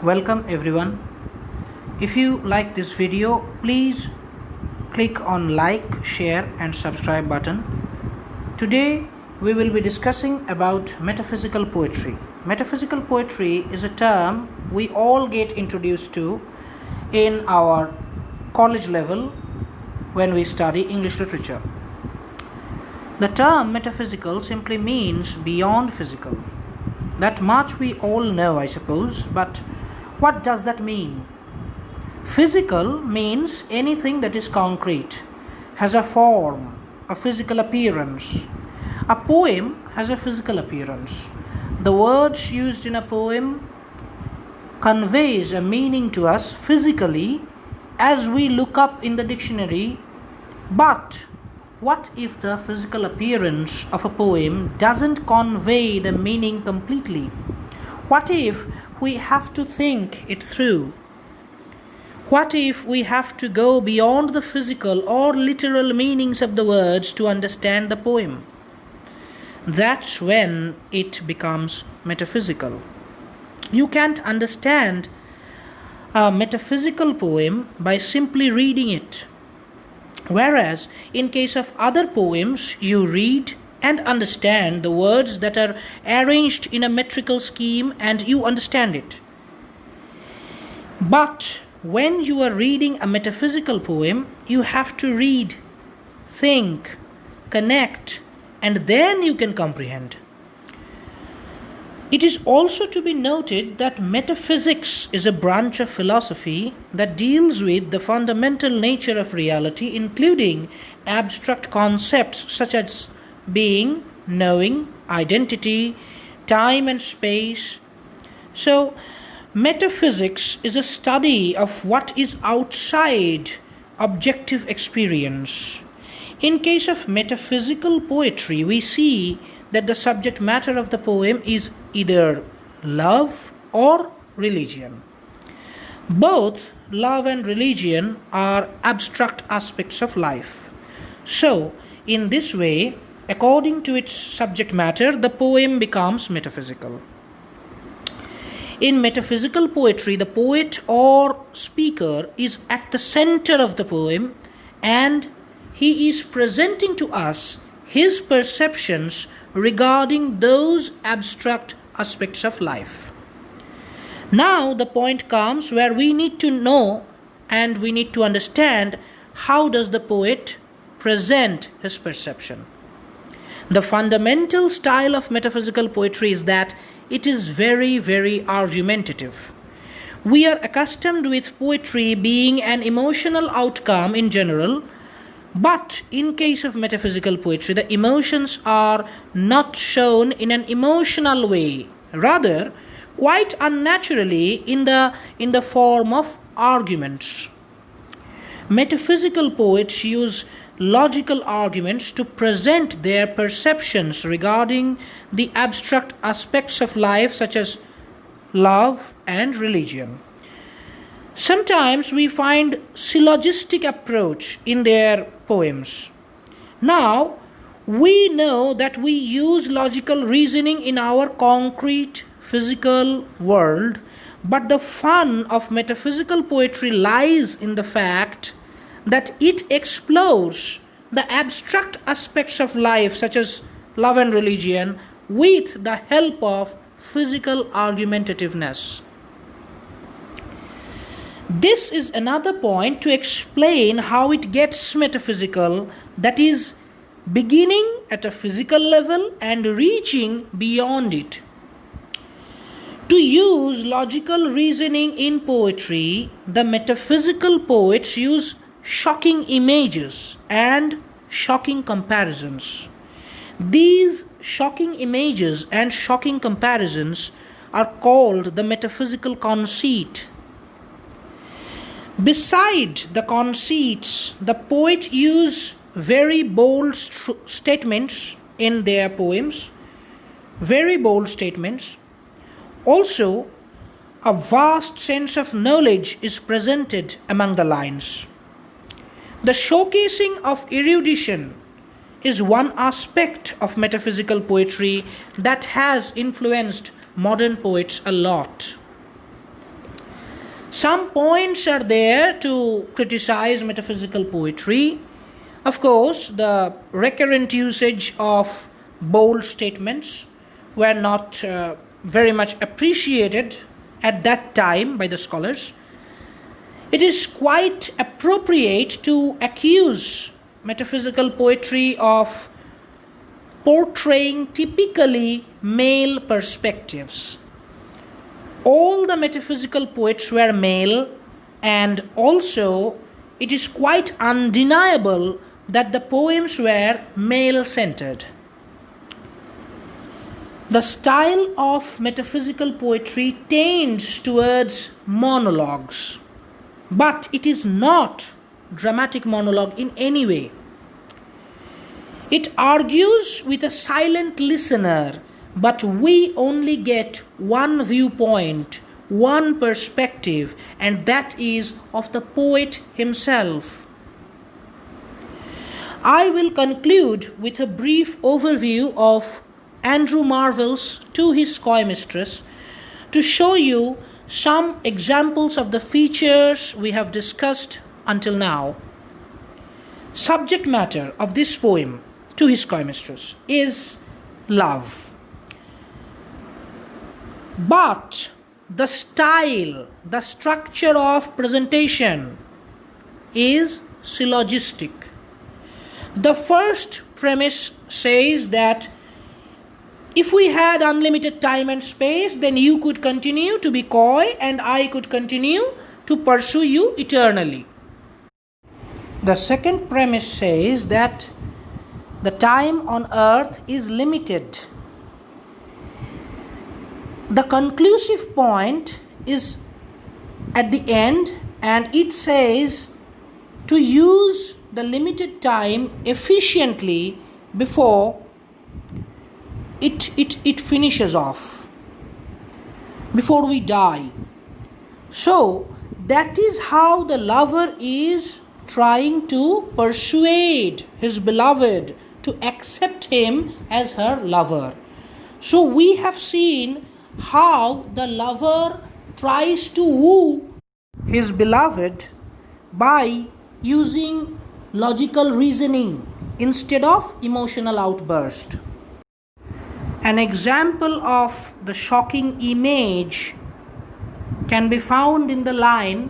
Welcome everyone. If you like this video, please click on like, share and subscribe button. Today we will be discussing about metaphysical poetry. Metaphysical poetry is a term we all get introduced to in our college level when we study English literature. The term metaphysical simply means beyond physical. That much we all know, I suppose, but what does that mean? Physical means anything that is concrete, has a form, a physical appearance. A poem has a physical appearance. The words used in a poem conveys a meaning to us physically as we look up in the dictionary. But what if the physical appearance of a poem doesn't convey the meaning completely? What if we have to think it through? What if we have to go beyond the physical or literal meanings of the words to understand the poem? That's when it becomes metaphysical. You can't understand a metaphysical poem by simply reading it. Whereas in case of other poems, you read and understand the words that are arranged in a metrical scheme and you understand it. But when you are reading a metaphysical poem, you have to read, think, connect, and then you can comprehend. It is also to be noted that metaphysics is a branch of philosophy that deals with the fundamental nature of reality, including abstract concepts such as being, knowing, identity, time and space. So, metaphysics is a study of what is outside objective experience. In case of metaphysical poetry, we see that the subject matter of the poem is either love or religion. Both love and religion are abstract aspects of life. So, in this way, according to its subject matter, the poem becomes metaphysical. In metaphysical poetry, the poet or speaker is at the center of the poem and he is presenting to us his perceptions regarding those abstract aspects of life. Now the point comes where we need to know and we need to understand how does the poet present his perception. The fundamental style of metaphysical poetry is that it is very, very argumentative. We are accustomed with poetry being an emotional outcome in general, but in case of metaphysical poetry, the emotions are not shown in an emotional way, rather quite unnaturally in the form of arguments. Metaphysical poets use logical arguments to present their perceptions regarding the abstract aspects of life such as love and religion. Sometimes we find syllogistic approach in their poems. Now, we know that we use logical reasoning in our concrete physical world, but the fun of metaphysical poetry lies in the fact that it explores the abstract aspects of life such as love and religion with the help of physical argumentativeness. This is another point to explain how it gets metaphysical, that is, beginning at a physical level and reaching beyond it. To use logical reasoning in poetry, the metaphysical poets use shocking images and shocking comparisons. These shocking images and shocking comparisons are called the metaphysical conceit. Beside the conceits, the poet use very bold statements in their poems, very bold statements. Also, a vast sense of knowledge is presented among the lines. The showcasing of erudition is one aspect of metaphysical poetry that has influenced modern poets a lot. Some points are there to criticize metaphysical poetry. Of course, the recurrent usage of bold statements were not very much appreciated at that time by the scholars. It is quite appropriate to accuse metaphysical poetry of portraying typically male perspectives. All the metaphysical poets were male, and also it is quite undeniable that the poems were male-centered. The style of metaphysical poetry tends towards monologues, but it is not dramatic monologue in any way. It argues with a silent listener, but we only get one viewpoint, one perspective, and that is of the poet himself. I will conclude with a brief overview of Andrew Marvell's To His Coy Mistress to show you some examples of the features we have discussed until now. Subject matter of this poem, To His Coy Mistress, is love. But the style, the structure of presentation is syllogistic. The first premise says that if we had unlimited time and space, then you could continue to be coy and I could continue to pursue you eternally. The second premise says that the time on earth is limited. The conclusive point is at the end, and it says to use the limited time efficiently before it finishes off, before we die. So that is how the lover is trying to persuade his beloved to accept him as her lover. So we have seen how the lover tries to woo his beloved by using logical reasoning instead of emotional outburst. An example of the shocking image can be found in the line,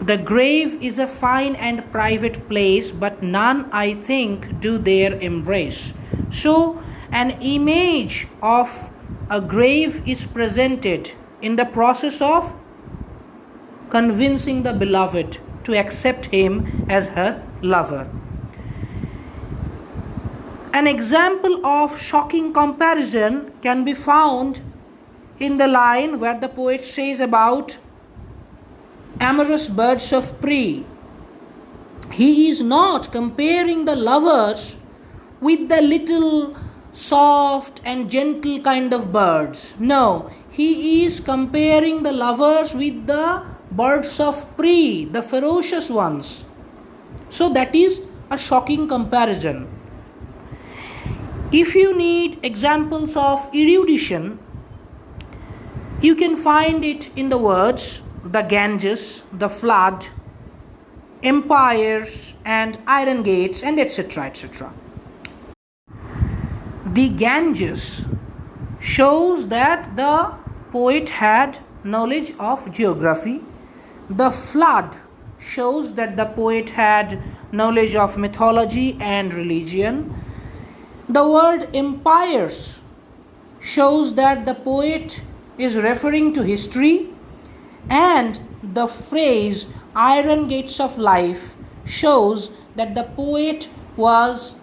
"The grave is a fine and private place, but none, I think, do there embrace." So an image of a grave is presented in the process of convincing the beloved to accept him as her lover. An example of shocking comparison can be found in the line where the poet says about amorous birds of prey. He is not comparing the lovers with the little soft and gentle kind of birds. No, he is comparing the lovers with the birds of prey, the ferocious ones. So that is a shocking comparison. If you need examples of erudition, you can find it in the words the Ganges, the flood, empires and iron gates, and etc. etc. The Ganges shows that the poet had knowledge of geography. The flood shows that the poet had knowledge of mythology and religion. The word empires shows that the poet is referring to history, and the phrase iron gates of life shows that the poet was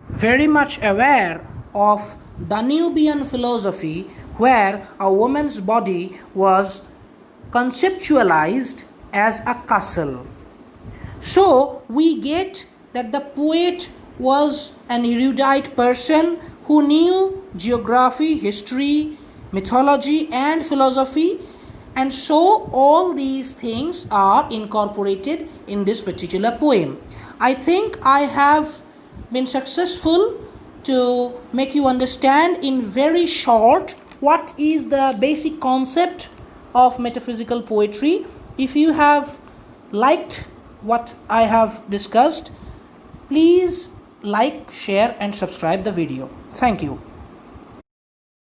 very much aware of Danubian philosophy, where a woman's body was conceptualized as a castle. So we get that the poet was an erudite person who knew geography, history, mythology and philosophy, and so all these things are incorporated in this particular poem. I think I have been successful to make you understand in very short what is the basic concept of metaphysical poetry. If you have liked what I have discussed, please like, share and subscribe the video. Thank you.